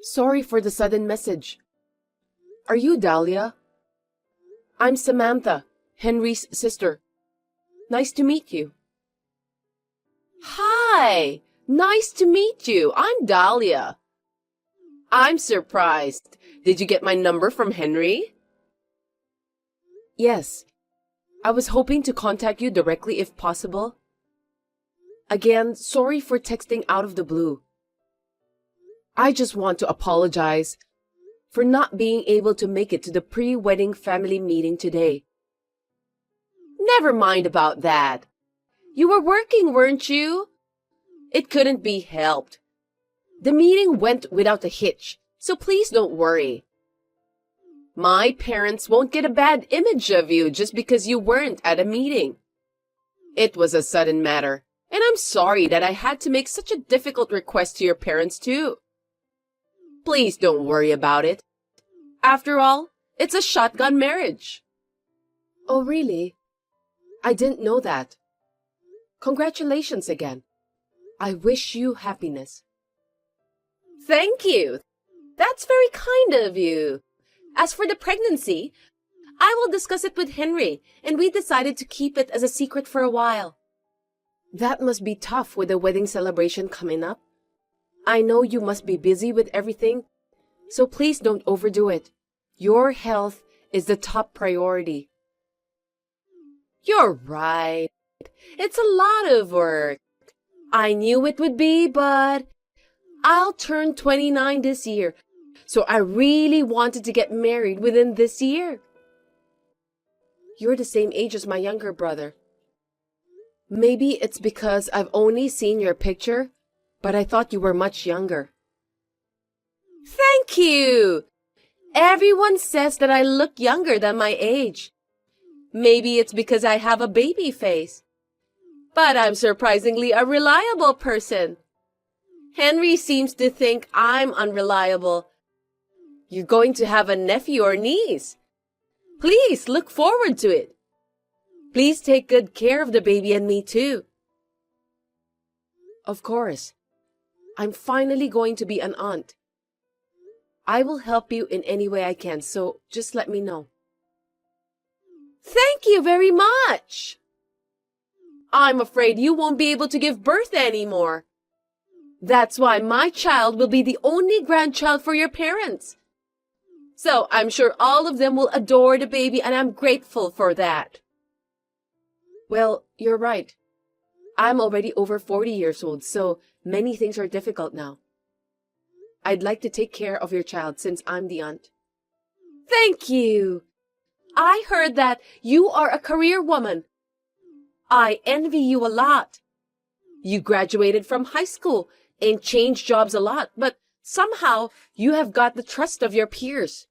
Sorry for the sudden message. Are you Dahlia? I'm Samantha, Henry's sister. Nice to meet you. Hi! Nice to meet you. I'm Dahlia. I'm surprised. Did you get my number from Henry? Yes. I was hoping to contact you directly if possible. Again, sorry for texting out of the blue. I just want to apologize for not being able to make it to the pre-wedding family meeting today. Never mind about that. You were working, weren't you? It couldn't be helped. The meeting went without a hitch, so please don't worry. My parents won't get a bad image of you just because you weren't at a meeting. It was a sudden matter, and I'm sorry that I had to make such a difficult request to your parents too. Please don't worry about it. After all, it's a shotgun marriage. Oh, really? I didn't know that. Congratulations again. I wish you happiness. Thank you. That's very kind of you. As for the pregnancy, I will discuss it with Henry, and we decided to keep it as a secret for a while. That must be tough with the wedding celebration coming up. I know you must be busy with everything, so please don't overdo it. Your health is the top priority. You're right. It's a lot of work. I knew it would be, but I'll turn 29 this year, so I really wanted to get married within this year. You're the same age as my younger brother. Maybe it's because I've only seen your picture, but I thought you were much younger. Thank you! Everyone says that I look younger than my age. Maybe it's because I have a baby face. But I'm surprisingly a reliable person. Henry seems to think I'm unreliable. You're going to have a nephew or niece. Please look forward to it. Please take good care of the baby and me too. Of course. I'm finally going to be an aunt. I will help you in any way I can, so just let me know. Thank you very much. I'm afraid you won't be able to give birth anymore. That's why my child will be the only grandchild for your parents. So I'm sure all of them will adore the baby, and I'm grateful for that. Well, you're right. I'm already over 40 years old, so many things are difficult now. I'd like to take care of your child since I'm the aunt. Thank you. I heard that you are a career woman. I envy you a lot. You graduated from high school and changed jobs a lot, but somehow you have got the trust of your peers.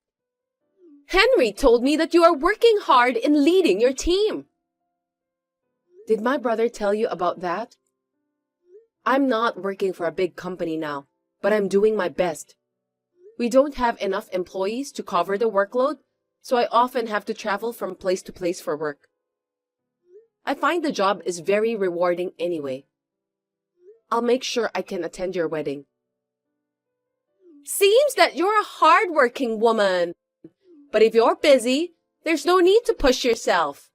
Henry told me that you are working hard in leading your team. Did my brother tell you about that? I'm not working for a big company now, but I'm doing my best. We don't have enough employees to cover the workload, so I often have to travel from place to place for work. I find the job is very rewarding anyway. I'll make sure I can attend your wedding. Seems that you're a hard-working woman. But if you're busy, there's no need to push yourself.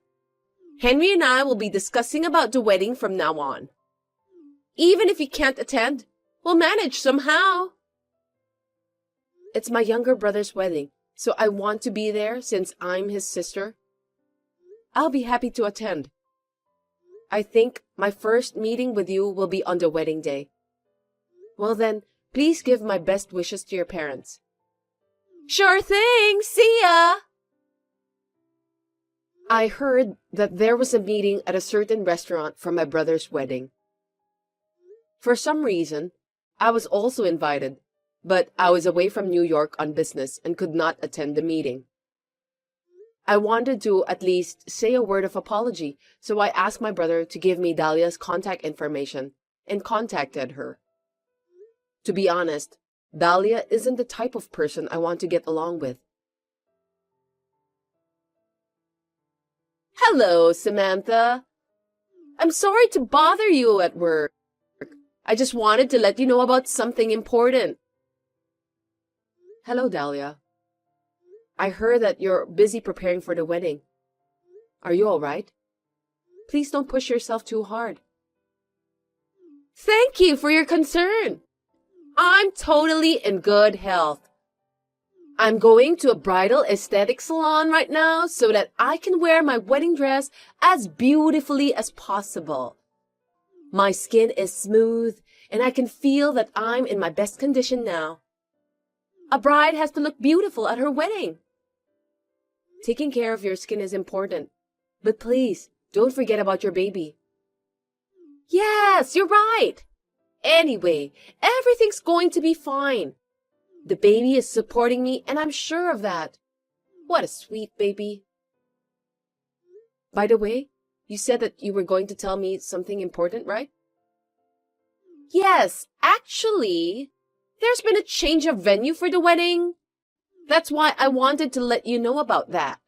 Henry and I will be discussing about the wedding from now on. Even if you can't attend, we'll manage somehow. It's my younger brother's wedding, so I want to be there since I'm his sister. I'll be happy to attend. I think my first meeting with you will be on the wedding day. Well then, please give my best wishes to your parents. Sure thing! See ya! I heard that there was a meeting at a certain restaurant for my brother's wedding. For some reason, I was also invited, but I was away from New York on business and could not attend the meeting. I wanted to at least say a word of apology, so I asked my brother to give me Dahlia's contact information and contacted her. To be honest, Dahlia isn't the type of person I want to get along with. Hello, Samantha. I'm sorry to bother you at work. I just wanted to let you know about something important. Hello, Dahlia. I heard that you're busy preparing for the wedding. Are you all right? Please don't push yourself too hard. Thank you for your concern. I'm totally in good health. I'm going to a bridal aesthetic salon right now so that I can wear my wedding dress as beautifully as possible. My skin is smooth and I can feel that I'm in my best condition now. A bride has to look beautiful at her wedding. Taking care of your skin is important, but please don't forget about your baby. Yes, you're right. Anyway, everything's going to be fine. The baby is supporting me and I'm sure of that. What a sweet baby. By the way, you said that you were going to tell me something important, right? Yes, actually, there's been a change of venue for the wedding. That's why I wanted to let you know about that.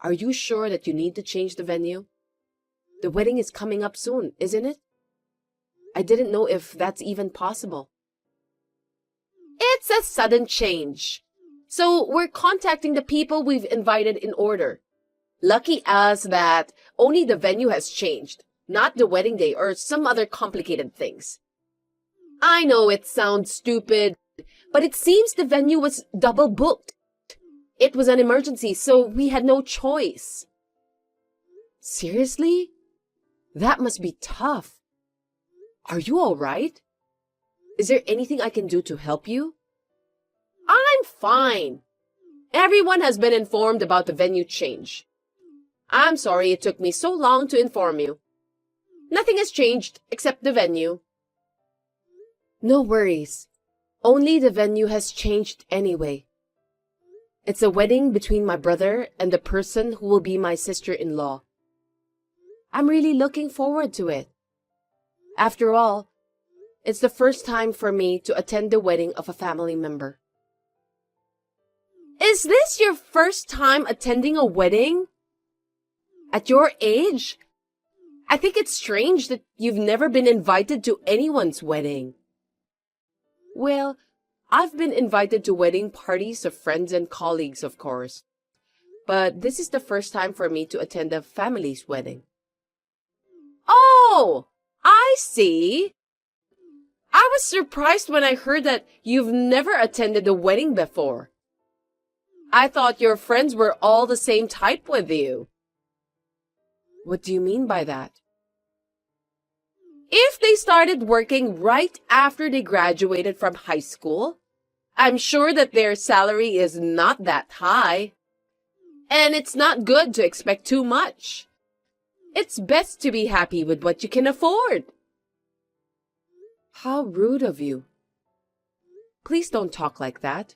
Are you sure that you need to change the venue? The wedding is coming up soon, isn't it? I didn't know if that's even possible. It's a sudden change. So we're contacting the people we've invited in order. Lucky us that only the venue has changed, not the wedding day or some other complicated things. I know it sounds stupid, but it seems the venue was double booked. It was an emergency, so we had no choice. Seriously? That must be tough. Are you all right? Is there anything I can do to help you? I'm fine. Everyone has been informed about the venue change. I'm sorry it took me so long to inform you. Nothing has changed except the venue. No worries. Only the venue has changed anyway. It's a wedding between my brother and the person who will be my sister-in-law. I'm really looking forward to it. After all, it's the first time for me to attend the wedding of a family member. Is this your first time attending a wedding? At your age? I think it's strange that you've never been invited to anyone's wedding. Well, I've been invited to wedding parties of friends and colleagues, of course. But this is the first time for me to attend a family's wedding. Oh, I see. I was surprised when I heard that you've never attended a wedding before. I thought your friends were all the same type with you. What do you mean by that? If they started working right after they graduated from high school, I'm sure that their salary is not that high. And it's not good to expect too much. It's best to be happy with what you can afford. How rude of you. Please don't talk like that.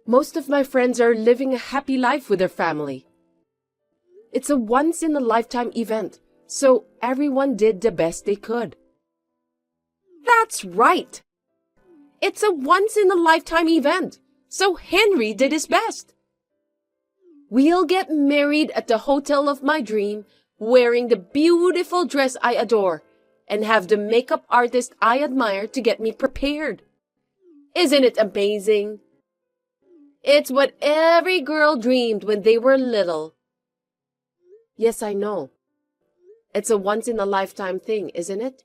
Most of my friends are living a happy life with their family. It's a once-in-a-lifetime event, so everyone did the best they could. That's right. It's a once-in-a-lifetime event, so Henry did his best. We'll get married at the hotel of my dream, wearing the beautiful dress I adore, and have the makeup artist I admire to get me prepared. Isn't it amazing? It's what every girl dreamed when they were little. Yes, I know. It's a once-in-a-lifetime thing, isn't it?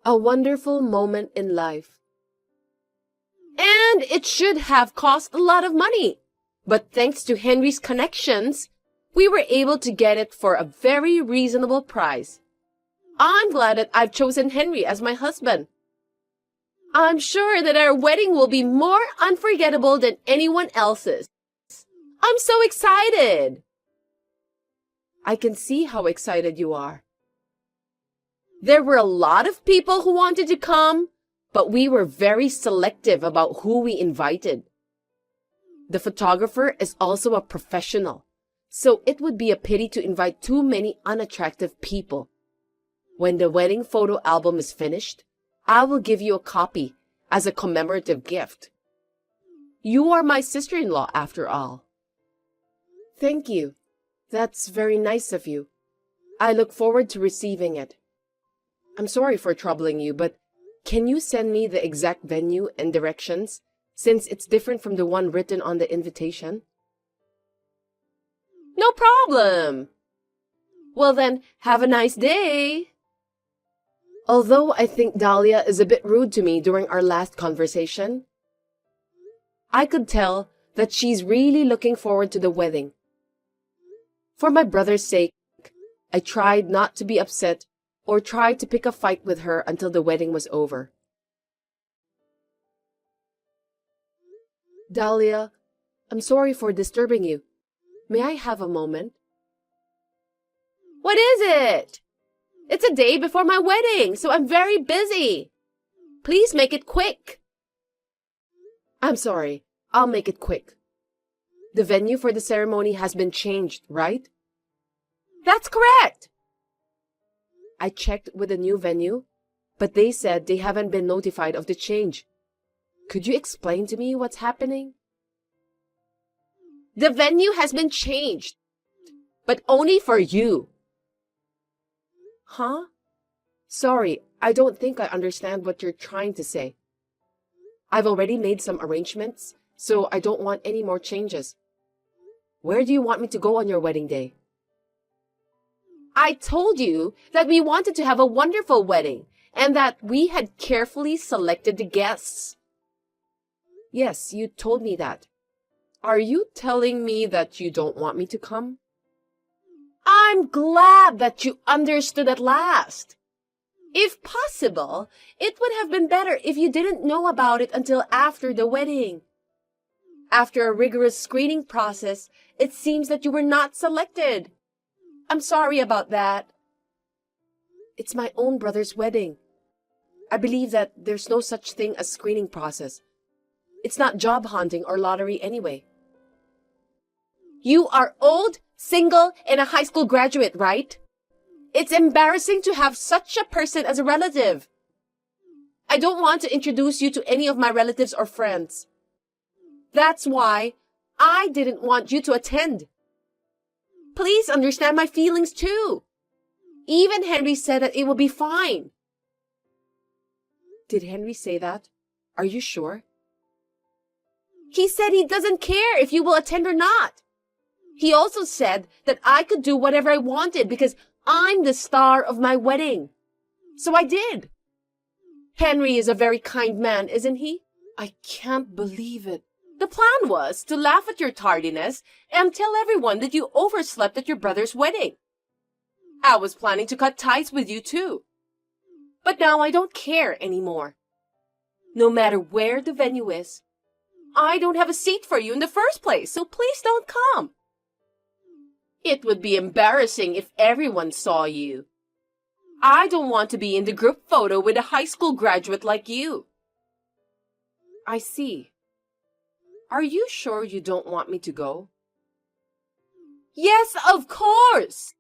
A wonderful moment in life. And it should have cost a lot of money. But thanks to Henry's connections, we were able to get it for a very reasonable price. I'm glad that I've chosen Henry as my husband. I'm sure that our wedding will be more unforgettable than anyone else's. I'm so excited. I can see how excited you are. There were a lot of people who wanted to come, but we were very selective about who we invited. The photographer is also a professional, so it would be a pity to invite too many unattractive people. When the wedding photo album is finished, I will give you a copy as a commemorative gift. You are my sister-in-law after all. Thank you. That's very nice of you. I look forward to receiving it. I'm sorry for troubling you, but Can you send me the exact venue and directions, since it's different from the one written on the invitation? No problem. Well then, have a nice day. Although I think Dahlia is a bit rude to me during our last conversation, I could tell that she's really looking forward to the wedding. For my brother's sake, I tried not to be upset or tried to pick a fight with her until the wedding was over. Dahlia, I'm sorry for disturbing you. May I have a moment? What is it? It's a day before my wedding, so I'm very busy. Please make it quick. I'm sorry. I'll make it quick. The venue for the ceremony has been changed, right? That's correct. I checked with the new venue, but they said they haven't been notified of the change. Could you explain to me what's happening? The venue has been changed, but only for you. Huh? Sorry, I don't think I understand what you're trying to say. I've already made some arrangements, so I don't want any more changes. Where do you want me to go on your wedding day? I told you that we wanted to have a wonderful wedding and that we had carefully selected the guests. Yes, you told me that. Are you telling me that you don't want me to come? I'm glad that you understood at last. If possible, it would have been better if you didn't know about it until after the wedding. After a rigorous screening process, it seems that you were not selected. I'm sorry about that. It's my own brother's wedding. I believe that there's no such thing as screening process. It's not job hunting or lottery anyway. You are old, single, and a high school graduate, right? It's embarrassing to have such a person as a relative. I don't want to introduce you to any of my relatives or friends. That's why I didn't want you to attend. Please understand my feelings too. Even Henry said that it will be fine. Did Henry say that? Are you sure? He said he doesn't care if you will attend or not. He also said that I could do whatever I wanted because I'm the star of my wedding. So I did. Henry is a very kind man, isn't he? I can't believe it. The plan was to laugh at your tardiness and tell everyone that you overslept at your brother's wedding. I was planning to cut ties with you too. But now I don't care anymore. No matter where the venue is, I don't have a seat for you in the first place, so please don't come. It would be embarrassing if everyone saw you. I don't want to be in the group photo with a high school graduate like you. I see. Are you sure you don't want me to go? Yes, of course.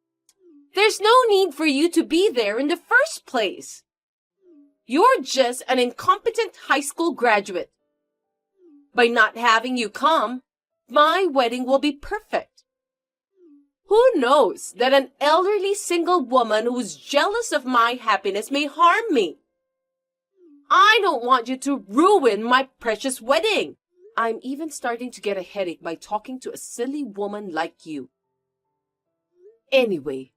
There's no need for you to be there in the first place. You're just an incompetent high school graduate. By not having you come, my wedding will be perfect. Who knows that an elderly single woman who's jealous of my happiness may harm me? I don't want you to ruin my precious wedding. I'm even starting to get a headache by talking to a silly woman like you. Anyway,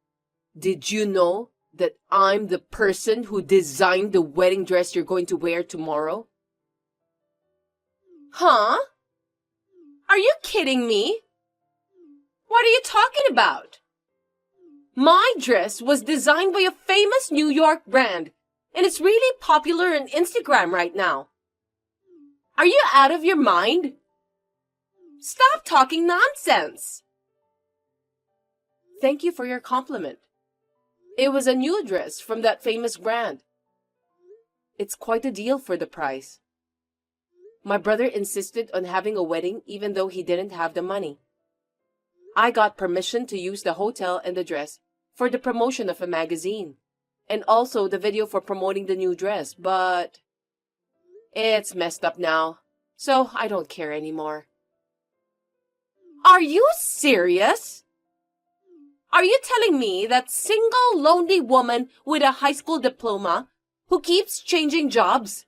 did you know that I'm the person who designed the wedding dress you're going to wear tomorrow? Huh? Are you kidding me? What are you talking about? My dress was designed by a famous New York brand, and it's really popular on Instagram right now. Are you out of your mind? Stop talking nonsense. Thank you for your compliment. It was a new dress from that famous brand. It's quite a deal for the price. My brother insisted on having a wedding even though he didn't have the money. I got permission to use the hotel and the dress for the promotion of a magazine, and also the video for promoting the new dress, but it's messed up now, so I don't care anymore. Are you serious? Are you telling me that single lonely woman with a high school diploma who keeps changing jobs,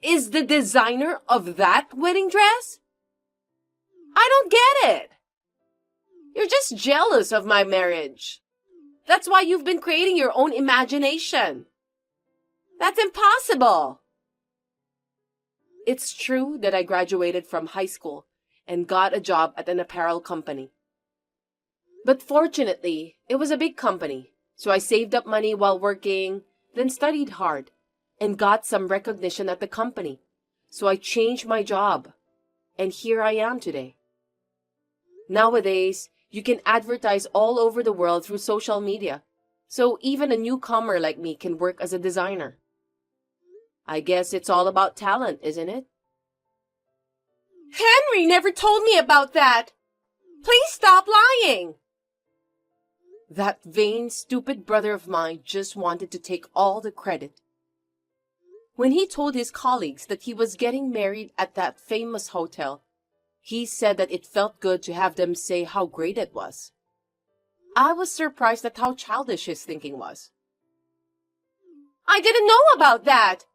is the designer of that wedding dress? I don't get it. You're just jealous of my marriage. That's why you've been creating your own imagination. That's impossible. It's true that I graduated from high school and got a job at an apparel company. But fortunately, it was a big company, so I saved up money while working, then studied hard, and got some recognition at the company. So I changed my job, and here I am today. Nowadays, you can advertise all over the world through social media, so even a newcomer like me can work as a designer. I guess it's all about talent, isn't it? Henry never told me about that. Please stop lying. That vain, stupid brother of mine just wanted to take all the credit. When he told his colleagues that he was getting married at that famous hotel, he said that it felt good to have them say how great it was. I was surprised at how childish his thinking was. I didn't know about that.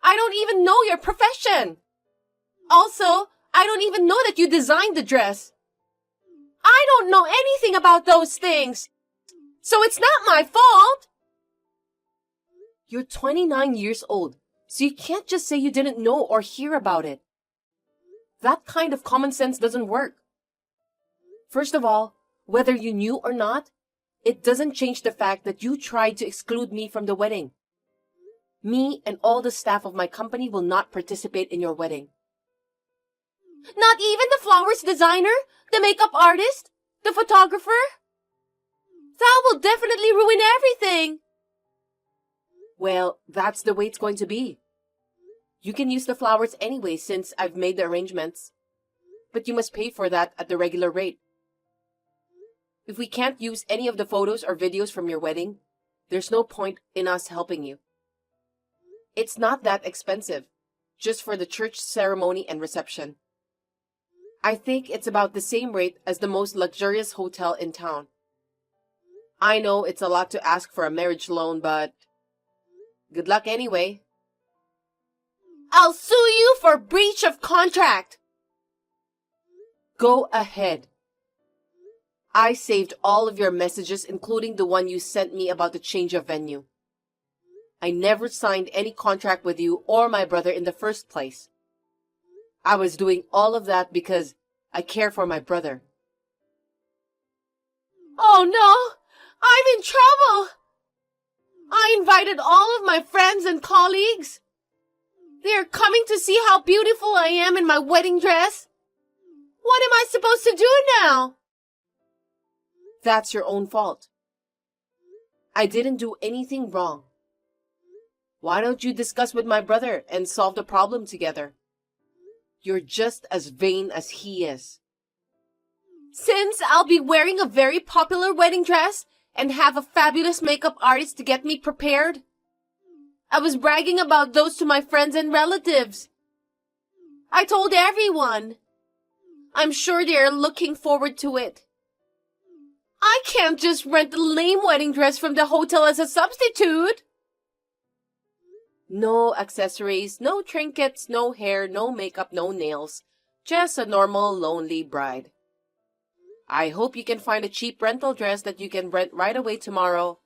I don't even know your profession. Also, I don't even know that you designed the dress. I don't know anything about those things. So it's not my fault. You're 29 years old, so you can't just say you didn't know or hear about it. That kind of common sense doesn't work. First of all, whether you knew or not, it doesn't change the fact that you tried to exclude me from the wedding. Me and all the staff of my company will not participate in your wedding. Not even the flowers designer, the makeup artist, the photographer? That will definitely ruin everything. Well, that's the way it's going to be. You can use the flowers anyway since I've made the arrangements. But you must pay for that at the regular rate. If we can't use any of the photos or videos from your wedding, there's no point in us helping you. It's not that expensive, just for the church ceremony and reception. I think it's about the same rate as the most luxurious hotel in town. I know it's a lot to ask for a marriage loan, but good luck anyway. I'll sue you for breach of contract. Go ahead. I saved all of your messages, including the one you sent me about the change of venue. I never signed any contract with you or my brother in the first place. I was doing all of that because I care for my brother. Oh no! I'm in trouble! I invited all of my friends and colleagues. They are coming to see how beautiful I am in my wedding dress. What am I supposed to do now? That's your own fault. I didn't do anything wrong. Why don't you discuss with my brother and solve the problem together? You're just as vain as he is. Since I'll be wearing a very popular wedding dress and have a fabulous makeup artist to get me prepared, I was bragging about those to my friends and relatives. I told everyone. I'm sure they are looking forward to it. I can't just rent a lame wedding dress from the hotel as a substitute. No accessories, no trinkets, no hair, no makeup, no nails. Just a normal, lonely bride. I hope you can find a cheap rental dress that you can rent right away tomorrow.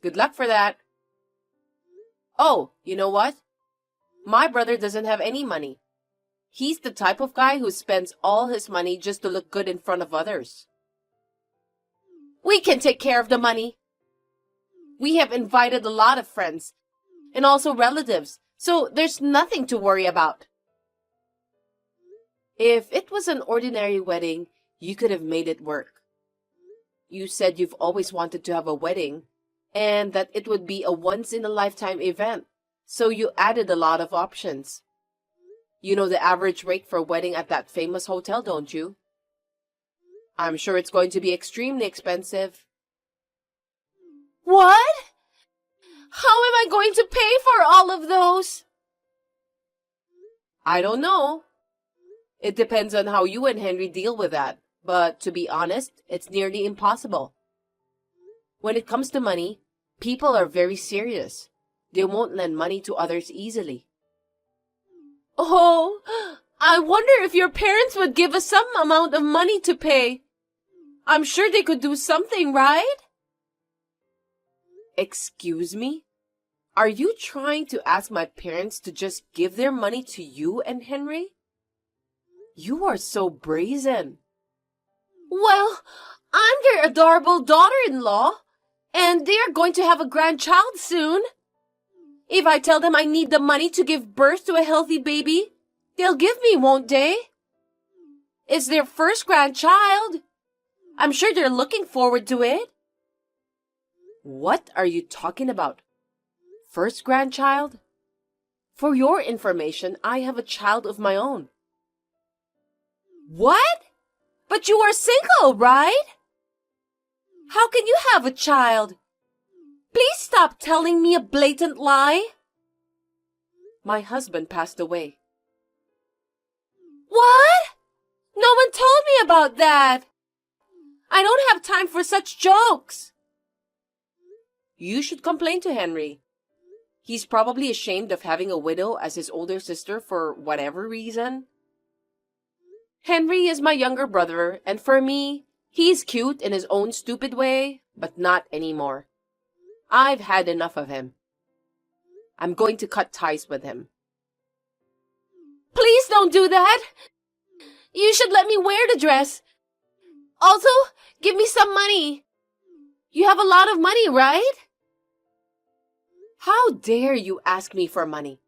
Good luck for that. Oh, you know what? My brother doesn't have any money. He's the type of guy who spends all his money just to look good in front of others. We can take care of the money. We have invited a lot of friends and also relatives, so there's nothing to worry about. If it was an ordinary wedding, you could have made it work. You said you've always wanted to have a wedding and that it would be a once-in-a-lifetime event, so you added a lot of options. You know the average rate for a wedding at that famous hotel, don't you? I'm sure it's going to be extremely expensive. What? How am I going to pay for all of those? I don't know. It depends on how you and Henry deal with that, but to be honest, it's nearly impossible. When it comes to money, people are very serious. They won't lend money to others easily. Oh, I wonder if your parents would give us some amount of money to pay. I'm sure they could do something, right? Excuse me? Are you trying to ask my parents to just give their money to you and Henry? You are so brazen. Well, I'm their adorable daughter-in-law, and they are going to have a grandchild soon. If I tell them I need the money to give birth to a healthy baby, they'll give me, won't they? It's their first grandchild. I'm sure they're looking forward to it. What are you talking about? First grandchild? For your information, I have a child of my own. What? But you are single, right? How can you have a child? Please stop telling me a blatant lie. My husband passed away. What? No one told me about that. I don't have time for such jokes. You should complain to Henry. He's probably ashamed of having a widow as his older sister for whatever reason. Henry is my younger brother, and for me, he's cute in his own stupid way, but not anymore. I've had enough of him. I'm going to cut ties with him. Please don't do that. You should let me wear the dress. Also, give me some money. You have a lot of money, right? How dare you ask me for money?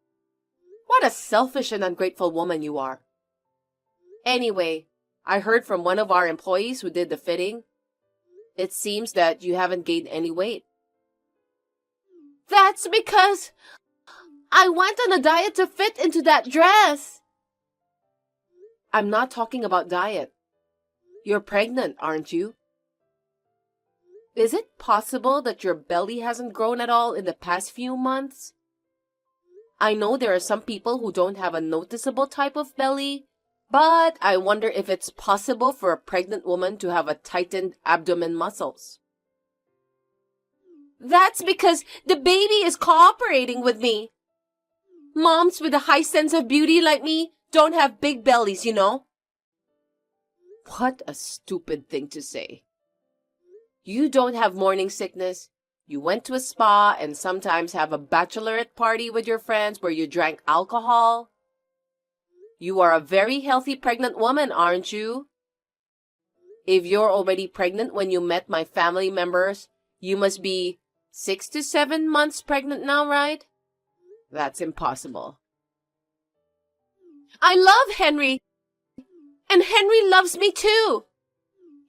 What a selfish and ungrateful woman you are. Anyway, I heard from one of our employees who did the fitting. It seems that you haven't gained any weight. That's because I went on a diet to fit into that dress. I'm not talking about diet. You're pregnant, aren't you? Is it possible that your belly hasn't grown at all in the past few months? I know there are some people who don't have a noticeable type of belly, but I wonder if it's possible for a pregnant woman to have a tightened abdomen muscles. That's because the baby is cooperating with me. Moms with a high sense of beauty like me don't have big bellies, you know. What a stupid thing to say. You don't have morning sickness. You went to a spa and sometimes have a bachelorette party with your friends where you drank alcohol. You are a very healthy pregnant woman, aren't you? If you're already pregnant when you met my family members, you must be 6 to 7 months pregnant now, right? That's impossible. I love Henry, and Henry loves me too.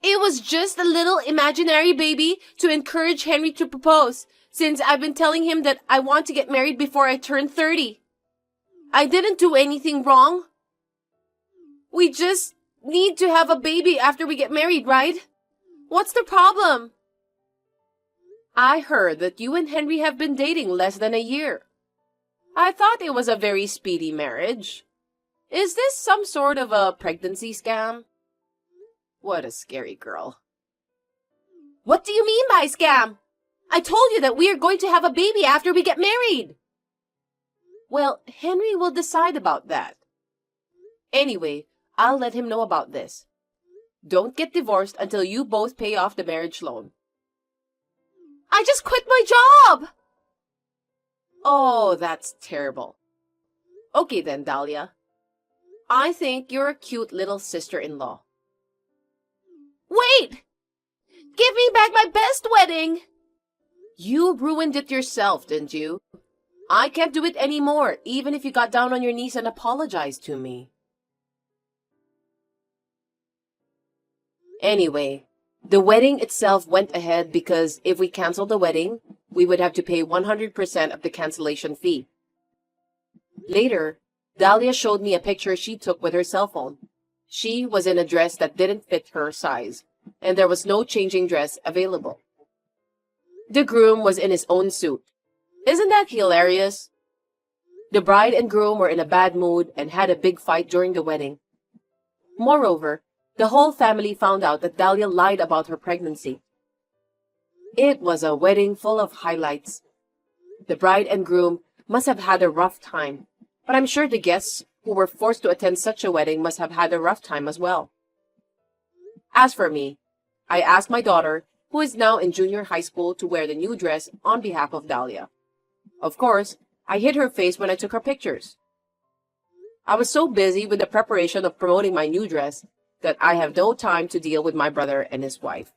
It was just a little imaginary baby to encourage Henry to propose, since I've been telling him that I want to get married before I turn 30. I didn't do anything wrong. We just need to have a baby after we get married, right? What's the problem? I heard that you and Henry have been dating less than a year. I thought it was a very speedy marriage. Is this some sort of a pregnancy scam? What a scary girl. What do you mean by scam? I told you that we are going to have a baby after we get married. Well, Henry will decide about that. Anyway, I'll let him know about this. Don't get divorced until you both pay off the marriage loan. I just quit my job! Oh, that's terrible. Okay then, Dahlia. I think you're a cute little sister-in-law. Wait! Give me back my best wedding! You ruined it yourself, didn't you? I can't do it anymore, even if you got down on your knees and apologized to me. Anyway, the wedding itself went ahead because if we canceled the wedding, we would have to pay 100% of the cancellation fee. Later, Dahlia showed me a picture she took with her cell phone. She was in a dress that didn't fit her size, and there was no changing dress available. The groom was in his own suit. Isn't that hilarious? The bride and groom were in a bad mood and had a big fight during the wedding. Moreover, the whole family found out that Dahlia lied about her pregnancy. It was a wedding full of highlights. The bride and groom must have had a rough time, but I'm sure the guests who were forced to attend such a wedding must have had a rough time as well. As for me, I asked my daughter, who is now in junior high school, to wear the new dress on behalf of Dahlia. Of course, I hid her face when I took her pictures. I was so busy with the preparation of promoting my new dress that I have no time to deal with my brother and his wife.